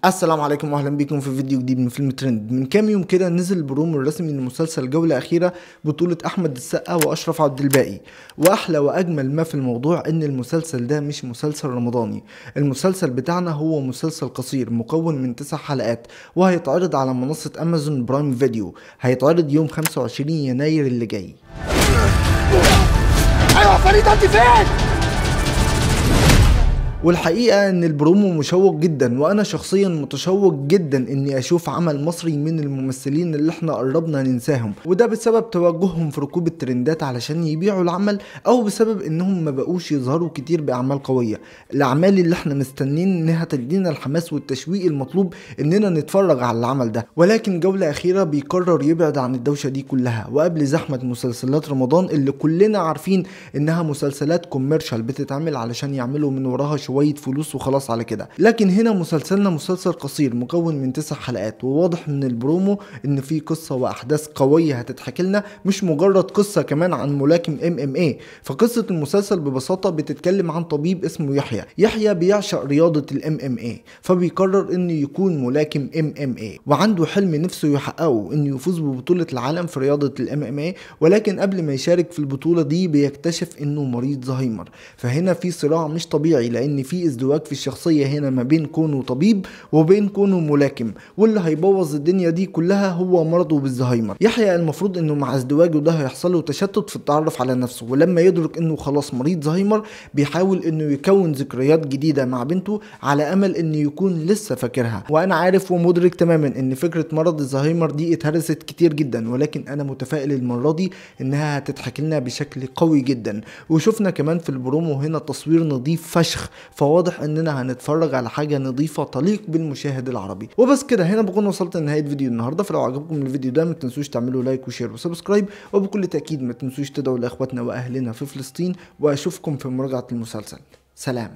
السلام عليكم واهلا بيكم في فيديو جديد من فيلم ترند. من كام يوم كده نزل البرومو الرسمي لمسلسل جولة أخيرة بطولة أحمد السقا وأشرف عبد الباقي، وأحلى وأجمل ما في الموضوع إن المسلسل ده مش مسلسل رمضاني. المسلسل بتاعنا هو مسلسل قصير مكون من 9 حلقات، وهيتعرض على منصة أمازون برايم فيديو. هيتعرض يوم 25 يناير اللي جاي. ايوه فريد انت فين؟ والحقيقة ان البرومو مشوق جدا، وانا شخصيا متشوق جدا اني اشوف عمل مصري من الممثلين اللي احنا قربنا ننساهم، وده بسبب توجههم في ركوب الترندات علشان يبيعوا العمل، او بسبب انهم ما بقوش يظهروا كتير باعمال قوية. الاعمال اللي احنا مستنين انها تدينا الحماس والتشويق المطلوب اننا نتفرج على العمل ده. ولكن جولة اخيرة بيقرر يبعد عن الدوشة دي كلها، وقبل زحمة مسلسلات رمضان اللي كلنا عارفين انها مسلسلات كوميرشال بتتعمل علشان يعملوا من وراها شوية فلوس وخلاص على كده. لكن هنا مسلسلنا مسلسل قصير مكون من 9 حلقات، وواضح من البرومو ان في قصة واحداث قوية هتتحكي لنا، مش مجرد قصة كمان عن ملاكم MMA. فقصة المسلسل ببساطة بتتكلم عن طبيب اسمه يحيى بيعشق رياضة MMA، فبيقرر انه يكون ملاكم MMA، وعنده حلم نفسه يحققه انه يفوز ببطولة العالم في رياضة MMA. ولكن قبل ما يشارك في البطولة دي بيكتشف انه مريض زهايمر. فهنا في صراع مش طبيعي، لان في ازدواج في الشخصية هنا ما بين كونه طبيب وبين كونه ملاكم، واللي هيبوظ الدنيا دي كلها هو مرضه بالزهايمر. يحيى المفروض انه مع ازدواجه ده هيحصل له تشتت في التعرف على نفسه، ولما يدرك انه خلاص مريض زهايمر بيحاول انه يكون ذكريات جديدة مع بنته على امل انه يكون لسه فاكرها. وانا عارف ومدرك تماما ان فكرة مرض الزهايمر دي اتهرست كتير جدا، ولكن انا متفائل المرة دي انها هتتحكي لنا بشكل قوي جدا. وشفنا كمان في البرومو هنا تصوير نظيف فشخ، فواضح اننا هنتفرج على حاجة نظيفة تليق بالمشاهد العربي. وبس كده هنا بكون وصلت لنهاية فيديو النهاردة. فلو عجبكم الفيديو ده ما تنسوش تعملوا لايك وشير وسبسكرايب، وبكل تأكيد ما تنسوش تدعوا لاخواتنا واهلنا في فلسطين، واشوفكم في مراجعة المسلسل. سلام.